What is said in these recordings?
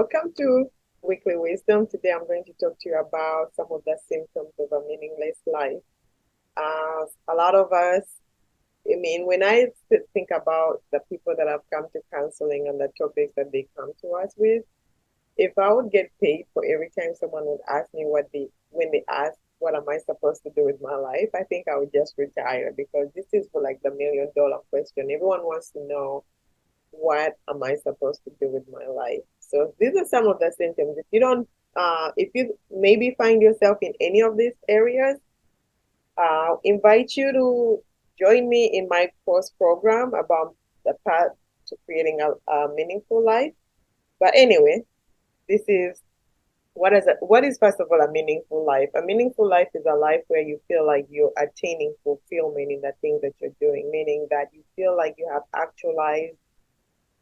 Welcome to Weekly Wisdom. Today I'm going to talk to you about some of the symptoms of a meaningless life. A lot of us, when I think about the people that have come to counseling and the topics that they come to us with, if I would get paid for every time someone would ask me when they ask, what am I supposed to do with my life? I think I would just retire because this is for like the $1 million question. Everyone wants to know, what am I supposed to do with my life? So these are some of the symptoms. If you maybe find yourself in any of these areas, invite you to join me in my course program about the path to creating a meaningful life. But anyway, this is what is first of all a meaningful life? A meaningful life is a life where you feel like you're attaining fulfillment in the things that you're doing, meaning that you feel like you have actualized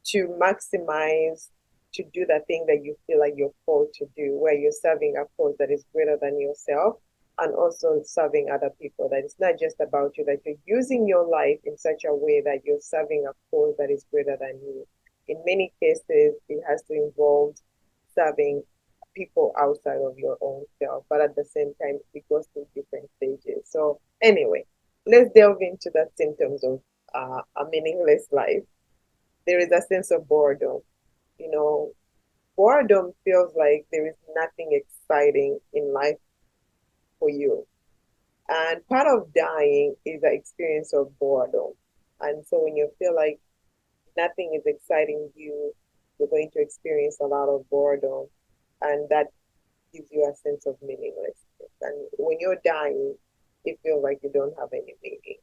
to maximize to do the thing that you feel like you're called to do, where you're serving a cause that is greater than yourself and also serving other people. That it's not just about you, that you're using your life in such a way that you're serving a cause that is greater than you. In many cases, it has to involve serving people outside of your own self, but at the same time, it goes through different stages. So, anyway, let's delve into the symptoms of a meaningless life. There is a sense of boredom. You know, boredom feels like there is nothing exciting in life for you. And part of dying is the experience of boredom. And so when you feel like nothing is exciting you, you're going to experience a lot of boredom. And that gives you a sense of meaninglessness. And when you're dying, it feels like you don't have any meaning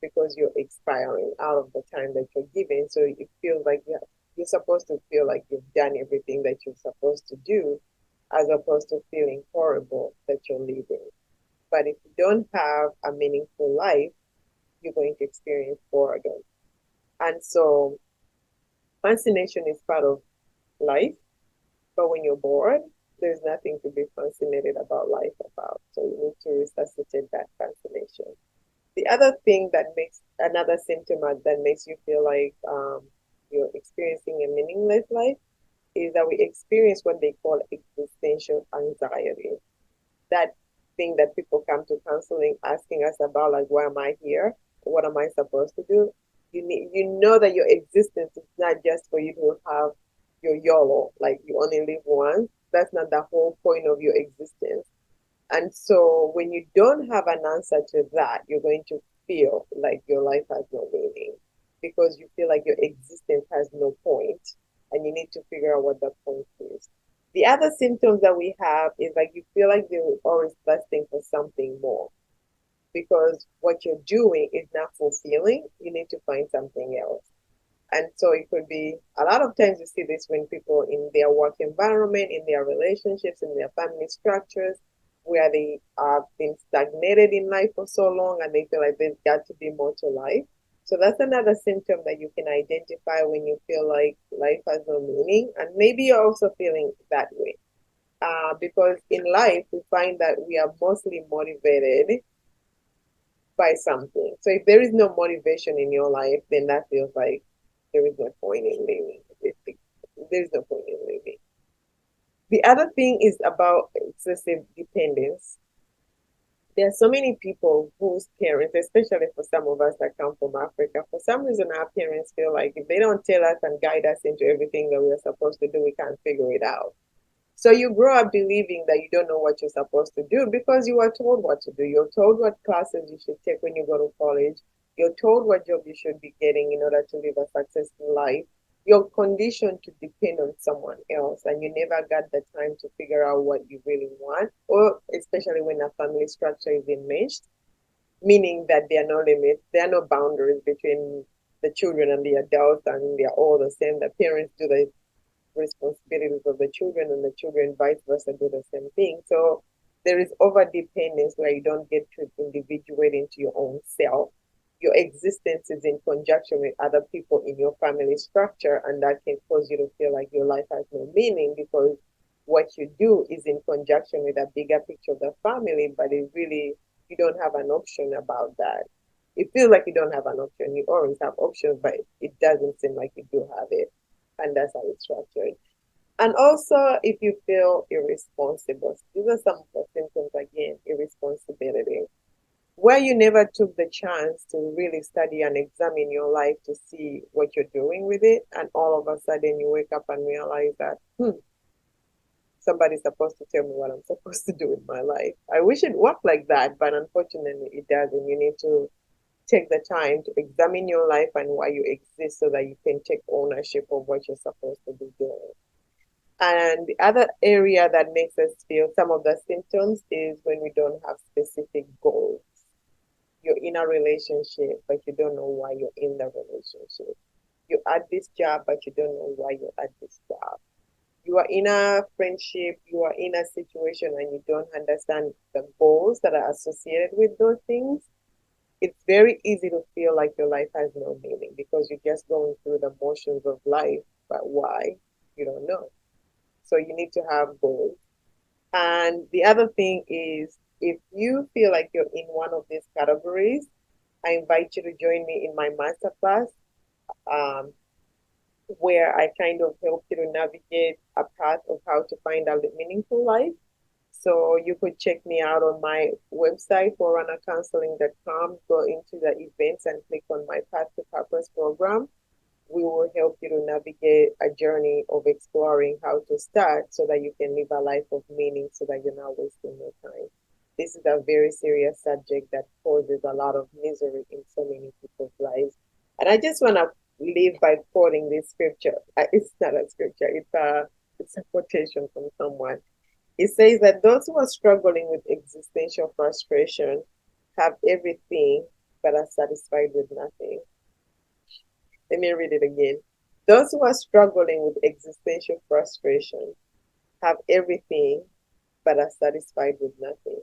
because you're expiring out of the time that you're given. So it feels like you're supposed to feel like you've done everything that you're supposed to do, as opposed to feeling horrible that you're leaving. But if you don't have a meaningful life, you're going to experience boredom. And so fascination is part of life, but when you're bored, there's nothing to be fascinated about life about. So you need to resuscitate that fascination. The other thing that makes another symptom that makes you feel like you're experiencing a meaningless life is that we experience what they call existential anxiety. That thing that people come to counseling asking us about, like, why am I here? What am I supposed to do? You know that your existence is not just for you to have your YOLO, like you only live once. That's not the whole point of your existence. And so when you don't have an answer to that, you're going to feel like your life has no meaning because you feel like your existence has no point and you need to figure out what that point is. The other symptoms that we have is like you feel like you're always lusting for something more because what you're doing is not fulfilling. You need to find something else. And so it could be a lot of times you see this when people in their work environment, in their relationships, in their family structures, where they have been stagnated in life for so long and they feel like there's got to be more to life. So that's another symptom that you can identify when you feel like life has no meaning. And maybe you're also feeling that way. Because in life, we find that we are mostly motivated by something. So if there is no motivation in your life, then that feels like there is no point in living. There's no point in living. The other thing is about excessive dependence. There are so many people whose parents, especially for some of us that come from Africa, for some reason our parents feel like if they don't tell us and guide us into everything that we're supposed to do, we can't figure it out. So you grow up believing that you don't know what you're supposed to do because you were told what to do. You're told what classes you should take when you go to college. You're told what job you should be getting in order to live a successful life. You're conditioned to depend on someone else, and you never got the time to figure out what you really want, or especially when a family structure is enmeshed, meaning that there are no limits, there are no boundaries between the children and the adults, and they're all the same. The parents do the responsibilities of the children and the children vice versa do the same thing. So there is over dependence where you don't get to individuate into your own self. Your existence is in conjunction with other people in your family structure, and that can cause you to feel like your life has no meaning because what you do is in conjunction with a bigger picture of the family, but it really, you don't have an option about that. It feels like you don't have an option. You always have options, but it doesn't seem like you do have it. And that's how it's structured. And also, if you feel irresponsible, these are some of the symptoms again, irresponsibility, where you never took the chance to really study and examine your life to see what you're doing with it. And all of a sudden, you wake up and realize that, somebody's supposed to tell me what I'm supposed to do with my life. I wish it worked like that, but unfortunately, it doesn't. You need to take the time to examine your life and why you exist so that you can take ownership of what you're supposed to be doing. And the other area that makes us feel some of the symptoms is when we don't have specific goals. You're in a relationship, but you don't know why you're in the relationship. You're at this job, but you don't know why you're at this job. You are in a friendship, you are in a situation, and you don't understand the goals that are associated with those things. It's very easy to feel like your life has no meaning because you're just going through the motions of life, but why? You don't know. So you need to have goals. And the other thing is, if you feel like you're in one of these categories, I invite you to join me in my masterclass, um, where I kind of help you to navigate a path of how to find a meaningful life. So you could check me out on my website, forerunnercounseling.com, go into the events and click on my Path to Purpose program. We will help you to navigate a journey of exploring how to start so that you can live a life of meaning so that you're not wasting your time. This is a very serious subject that causes a lot of misery in so many people's lives. And I just want to leave by quoting this scripture. It's not a scripture, it's a quotation from someone. It says that those who are struggling with existential frustration have everything but are satisfied with nothing. Let me read it again. Those who are struggling with existential frustration have everything but are satisfied with nothing.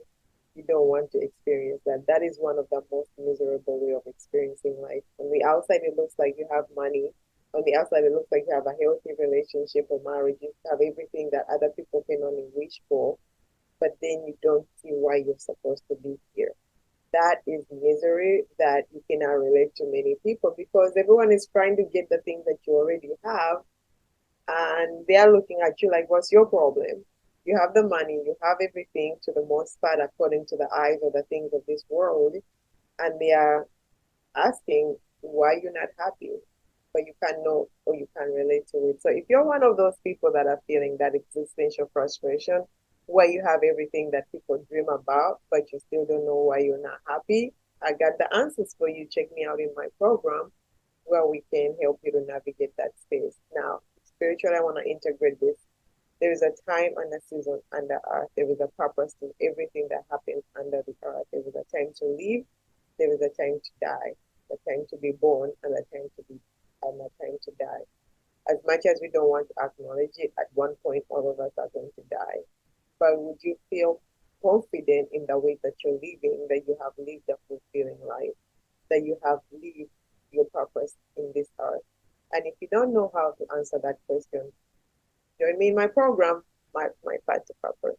You don't want to experience that. That is one of the most miserable way of experiencing life. On the outside, it looks like you have money. On the outside, it looks like you have a healthy relationship or marriage. You have everything that other people can only wish for, but then you don't see why you're supposed to be here. That is misery that you cannot relate to many people because everyone is trying to get the things that you already have, and they are looking at you like, what's your problem? You have the money, you have everything to the most part according to the eyes of the things of this world, and they are asking why you're not happy, but you can't know or you can't relate to it. So if you're one of those people that are feeling that existential frustration, where you have everything that people dream about, but you still don't know why you're not happy, I got the answers for you. Check me out in my program where we can help you to navigate that space. Now, spiritually, I want to integrate this. There is a time and a season under earth. There is a purpose to everything that happens under the earth. There is a time to live. There is a time to die. A time to be born and a time to be and a time to die. As much as we don't want to acknowledge it, at one point all of us are going to die. But would you feel confident in the way that you're living, that you have lived a fulfilling life, that you have lived your purpose in this earth? And if you don't know how to answer that question, join me in my program, my Path to Purpose.